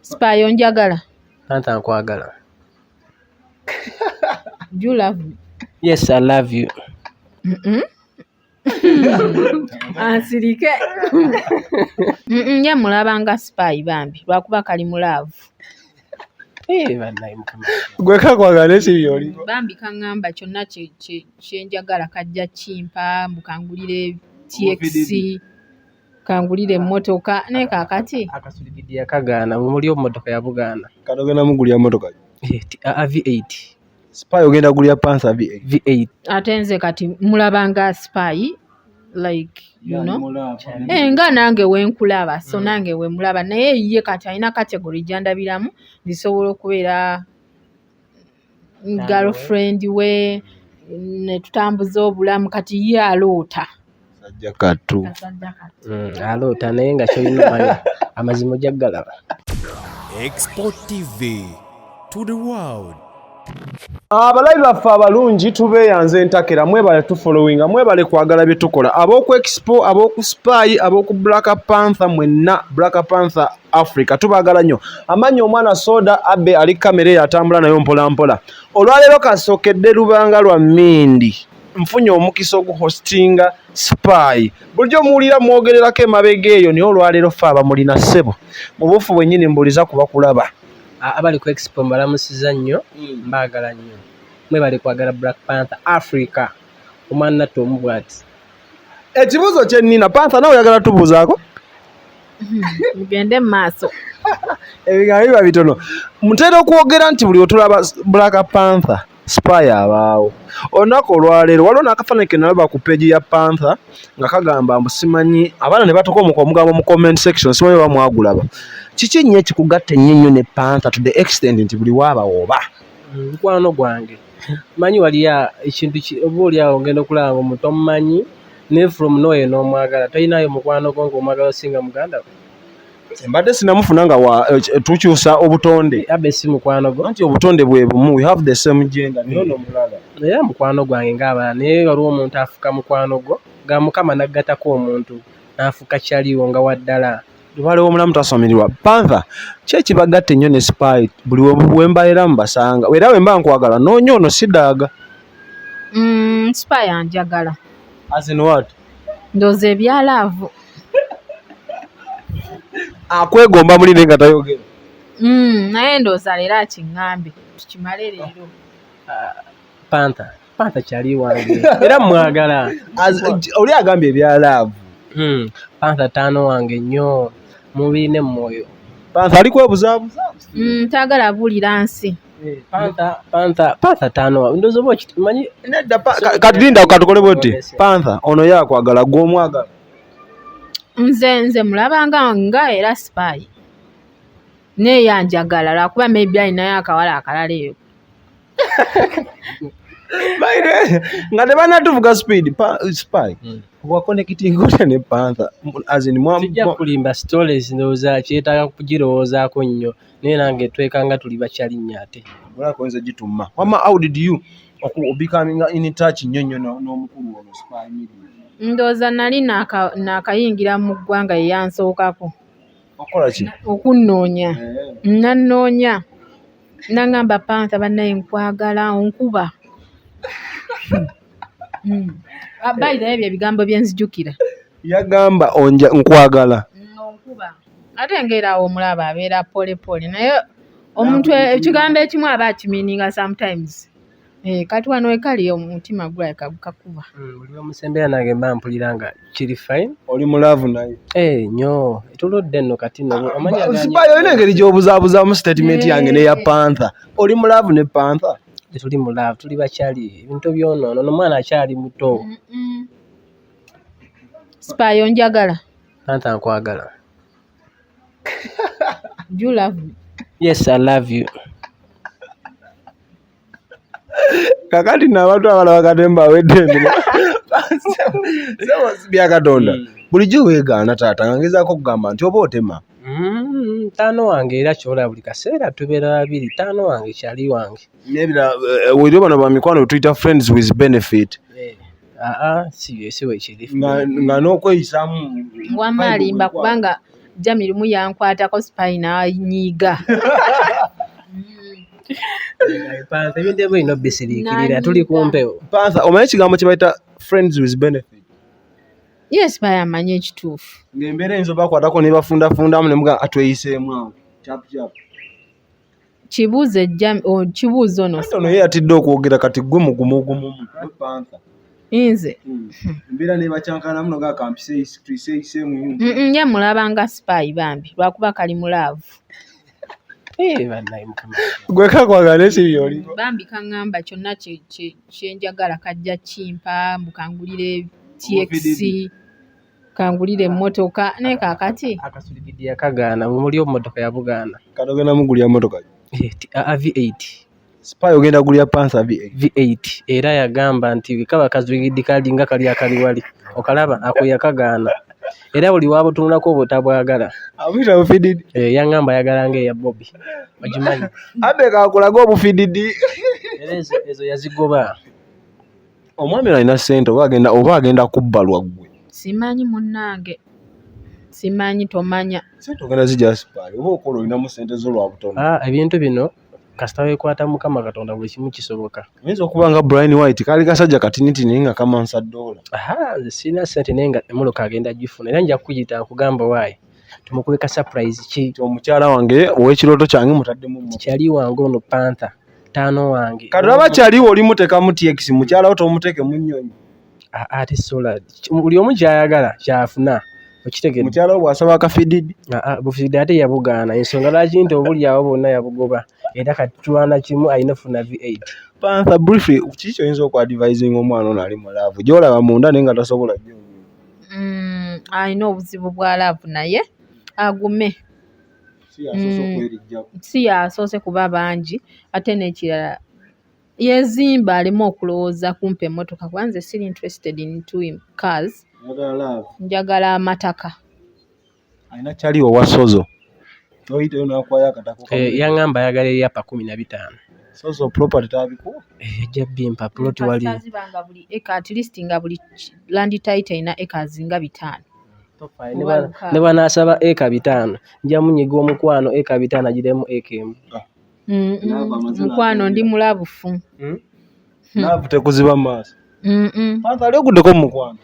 Spy onjagala. Panther nkwagala. Do you love me? Yes, I love you. Ansirike. Ye mulabanga Spy bambi lwakuba kali mulaavu. Gwe kakwagala ekibyo Bambi kaŋŋamba kyonna kyenjagala kajja kimpa mbukangulire TX kangulire emotoka ne kakati akasulididi yakagaana muli emotoka yabugaana katogenda mugulya emotoka V8 Spy ogenda gulya Panther V8 ate nze kati mulabanga Spy like you know nga nange wenkulaba so nange we mulaba naye ye kati alina category gyandabiramu ndisobola okubeera girlfriend we ne tutambuza obulamu kati ye aloota sajja katu aloota naye nga kyolina amazima jaggalaba. Export TV to the world. Abalabi baffe abalungi tubeeyanze entakera mwebale tufollowinga mwebale kwagala bye tukola ab'oku Expo ab'oku Spy ab'oku Black Panther mwenna Black Panther Africa tubaagala nnyo amanyi omwana soda abbe ali kamera yatambula nayo mpola mpola olwaleero kasookedde lubanga lwa Mindi nfunye omukisa oguhostinga Spy bulijjo muwulira mwogererako emabega eyo naye olwaleero ffe abamulina ssebo mu buufu bwennyini mbuliza kuba kulaba abali ku Expo mbalamusiza nnyo mbaagala nnyo mwebale kwagala Black Panther Africa omwana natto omubwati ekibuuzo kye nnina Panther nawe oyagala tubuuzaako mugende mu maaso ebigambo biba bitono mutera okwogera nti buli otulaba Black Panther Spy abaawo olunaku olwaleero waliwo n'akafaananyi ke nalaba ku peegi ya Panther nga kagamba mbu simanyi abaana ne batoka omugambo mu comment section simanyi oba mwagulaba kiki nnyo ekikugatta ennyo ne Panther to the extent nti buli waabawooba mukwano gwange manyi waliya ekintu oba oliawo ngenda okulaba nga omuntu omumanyi ne from nowhere n'omwagala tolinayo mukwano gwo ng'omwagala osinga muganda we mbadde sinamufuna nga tukyusa obutonde abe si mukwano gwo anti obutonde bwe bumu we have the same gender niyo nomulala era mukwano gwange ng'abalala naye waliwo omuntu afuka mukwano gwo nga mukama naggatako omuntu n'afuka kyaliwo nga waddala waliwo omulamu tasomererwa Panther ki ekibagatta ennyo ne Spy buli wembalera mubasanga era wemba nkwagala noonya ono sidaaga Spy anjagala as in what ndooza ebyalaavu akwegomba muli naye nga tayogera naye ndooza leero akiŋŋambe tukimale leero Panther kyali wange era mwagala oli agambye ebyalaavu Panther taano wange nnyo mubiri ne mwoyo Panther ali kwebuzaabuza taagala buulira nsi Panther taano wange ndowooza oba okimanyi nedda kati linda katukole bwoti Panther ono yakwagala gw'omwagala nze mulabanga nga era Spy naye yanjagala lwakuba maybe alinayo akawala akalala eyo nga tebanatuvuga speed Spy wakonekitinga otya ne Panther tujja kulimba stories ndowooza kyetaaga kugirowoozaako nnyo naye nange twekanga tuli bakyalinnya ate olakonze gituma wama how did you becoming in touch nnyo nnyo n'omukulu ono Spy media ndowooza nali naakayingira mu ggwanga ye yansookako okola ki okunnoonya nannoonya nangamba Panther bannaye nkwagala onkuba bayirayo ebyo ebigambo byenzijukira yagamba nkwagala onkuba ate ngaerawo omulaba abeera pole pole naye omuntu ekigambo ekimu aba akimiininga sometimes kati wano wekali omutima gulabika gukakuba buli omusembera nange mba mpulira nga kiri fine oli mulaavu naye nnyo etuludde nno kati Spy olina engeri gy'obuzaabuzamu statement yange n'eya Panther oli mulaavu ne Panther tetuli mulaavu tuli bakyali ebintu byonoono n'omwana akyali muto Spy onjagala Panther nkwagala do you love me? Yes, I love you. kakati n'abantu abalaba katemba awedde emino byakatonda bulijjo weegaana taata nga ngezaako okugamba nti oba otema taano wange era kyola buli kaseera tubeera babiri taano wange kyali wange nebira weri bano ba mikwano betuyita friends with benefit si weekirifu nga n'okweyisaamu wamma alimba kubanga Jamirimu yankwatako Spy n'anyiiga. Panther ebintu ebyo ino bisirikirira tuli kumpewo. Panther omanyi ekigambo kye bayita friends with benefit. Yes, Spy amanyi ekituufu. Ng'embeera eyinza obakwatako ne bafundafundamu ne muga atweyiseemu awo. Chap. Kibuuzo no. Ono ye yatidde okwogera kati gwe mugumu Panther. Nze. Embeera ne bacyankana muno ga kampise tuyiseeyiseemu. Ye mulabanga Spy bambi lwakuba kali mulaavu. Bannaye mukama. Gwe kakwagala eki by'oliko. Bambi kaŋŋamba kyonna kyenjagala kajja kimpa mbukangulire TX kangulire emotoka ne kaakati. Akasulibidi yakagaana muli omumotoka yabugaana. Katogenda mugulya motoka. V8. Spy ogenda gulya Panther V8 era yagamba nti kaba kazwigidi kalinga kali akali wali okalaba ako yakagaana era buli wabutunulako obutabwagala abita bufididi yangamba yagala nge ya Bobby ogimanyi abe kakulaga obufididi ezo yazigoba. Omwami alina ssente oba agenda kubbalwa gwe. Simanyi munnange. Simanyi tomanya. Ssente ogenda zijja Spy oba okola olinamu ssente zo lwa butono. Ebintu bino kasita weekwata Mukama Katonda buli kimu kisoboka. Oyinza okuba nga Brian White kaali kasajja katinitini nga kamansa $. Nze sirina ssente naye nga emmotoka agenda gifuna era nja kukuyita nkugamba waayi tumukubeka surprise ki omukyala wange ow'ekirooto kyange mutaddemu mu kyali wange ono Panther taano wange kati aba kyaliwo olimutekamu TX mukyala wo tomuteeke mu nnyonyi. Ate sola buli omu kyayagala kyafuna okitegedde. Mukyala wo bw'asaba akafididi bufididi ate yabugaana ensonga lwaki nti obuli awo bonna yabugoba era kati tulwana kimu alina funa V8. Panther briefly kiki kyoyinza okwadvising omwana ono ali mu laavu gy'olaba munda naye nga tasobola alina obuzibu bwa laavu naye agume. Si yasoose kuba bangi ate n'ekirala yezimba aleme okulowooza kumpa emmotoka kuba nze siri interested in two cars. Njagala amataka. Alina kyali owa Sozo. Oyiteyo n'akwaya akatako. Yangamba ayagala eryapa 15. Sozo property tabikuwa. Ejja bimpa plot wali. Zibanga buli eka at least nga buli land title ina acres nga 5. Ne banaasaba eka 5 nja munyiga omukwano eka 5 agiremu ekemu. Mukwano ndi mulabufu. Laavu tekuziba maaso. Panther ali oguddeko mu mukwano.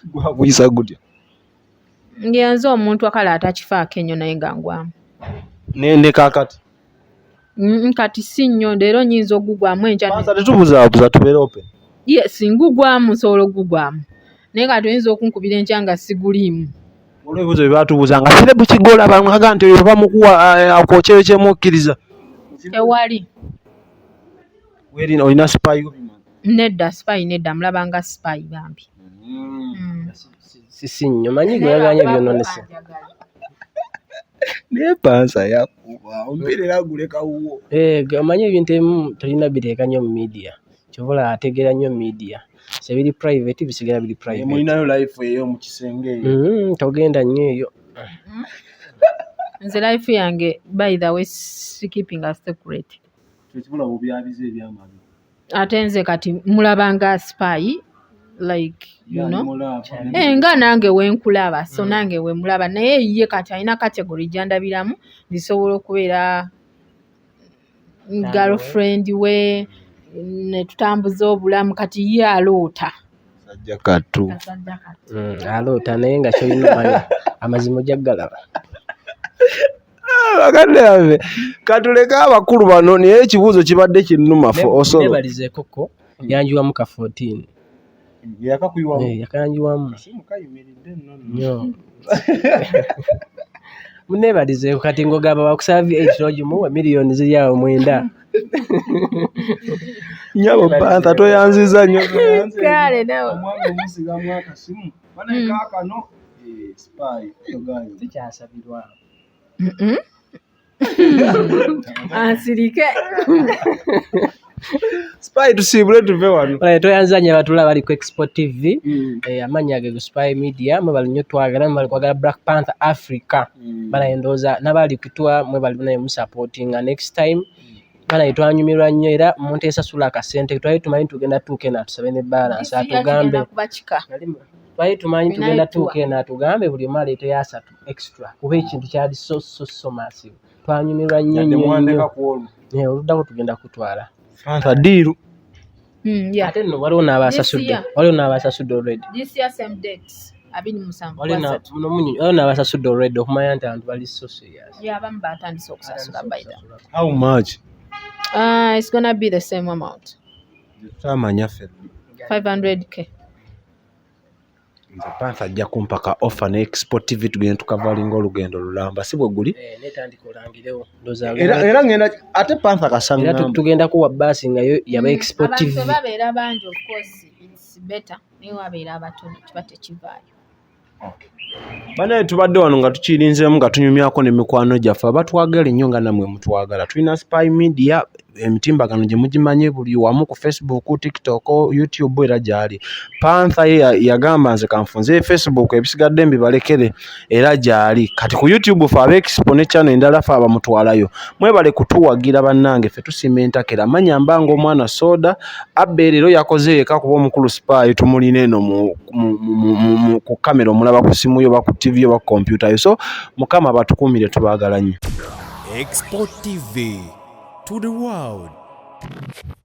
Gwakuyisa gutya. Ngenza omuntu akala atakifaako ennyo naye nga ngwamu. Ne kaakati. Kati si nnyo leero nnyinza ogugwamu enkya. Panther tetubuzaabuza tubeere open. Yes, ngugwamu nsobola ogugwamu. Naye kati oyinza okunkubira enkya nga siguliimu. Olw'ebibuuzo bye baatubuuza nga fire bukigola bamwaga nti oyo bamukuwa akookyeyo kyemukkiriza. Tewali. Werina olina Spy obimanyi? Nedda Spy nedda mulabanga Spy bambi. Si nnyo manyi gwe yaganye byonnonese. Naye Panther yakuba omupiira aguleka wuwo. Gamanyi ebintu ebimu tolina biteeka nnyo mu media kyobola ategeera nnyo media sebiri private bisigala biri private. Mulinayo life eyo mu kisenge eyo. Togenda nnyo eyo. Nze life yange by the way keeping a secret. Tekibula bubyabize ebyamabi. Ate nze kati mulabanga Spy like you know nga nange wenkulaba so nange we mulaba naye ye kati alina category gyandabiramu ndisobola okubeera girlfriend we ne tutambuza obulamu kati ye aloota sajja katu aloota naye nga kyolina manya amazima ojaggalaba. Bakadde ave katuleka abakulu bano naye ekibuuzo kibadde kinnuma osolo. Nebalize koko yanjiwamu ka 14. Yakakuyiwamu. Yakanjiwamu. Nnyo. Munebalize kati ngogamba bakusaba V8 ogimuwe miliyoni ziri awo 9. Nyabo Panther toyanziza nnyo. Kale nawe. Omwana omusigamu akasimu. Bana kaakano Spy yoganye. Sikyasabirwa. Ansirike. Spy tusiibule tuve wano. Toyanzanya batula bali ku Export TV. Amanya ge Spy Media mwe bali nnyo twagala mwe bali kwagala Black Panther Africa. Bana endoza nabali kutwa mwe bali naye mu supporting next time. Bana itwanyumirwa nnyo era muntu esasula akasente twali tumanyi tugenda tuke na tusabe ne balance atugambe. twali tumanyi tugenda tuuka eno atugambe buli omu aleeteyo 3 extra kuba ekintu kyali so massive. Twanyumirwa nnyo oluddako tugenda kutwala Panther deal. Ate nno waliwo n'abasasudde already. Waliwo n'abasasudde already okumanya nti abantu bali so serious. Abamu batandise okusasula by then. How much? It's gonna be the same amount. Tamanya ffe. 500k. Nze Panther ajja kumpaka offer ne Export TV tugenda tukavalinga olugendo lulamba si bwe guli. Netandika olangirewo. Era ngenda ate Panther kasanga. Era tugenda kuwa basi nga yaba Export TV. Abantu babeera bangi of course it's better. Naye wabeera abatono kiba tekivaayo. Banaye tubadde wano nga tukirinzeemu nga tunyumyako n'emikwano gyaffe abatwagala ennyo nga nammwe mutwagala. Tulina Spy Media emitimbagano gye mugimanye buli wamu ku Facebook, TikTok, YouTube era gyali. Panther ye yagamba nze kanfunze Facebook ebisigadde mbibalekere era gyali. Kati ku YouTube fe ab'Expo ne channel endala fe abamutwalayo. Mwebale kutuwagira bannange ffe tusiima entakera. Manya mbanga omwana soda abbe leero yakoze eka kuba omukulu Spy tumulina eno ku kamera omulaba ku simu yo ba ku TV yo ba ku computer yo. So mukama batukuumire tubaagala nnyo. Export TV to the world.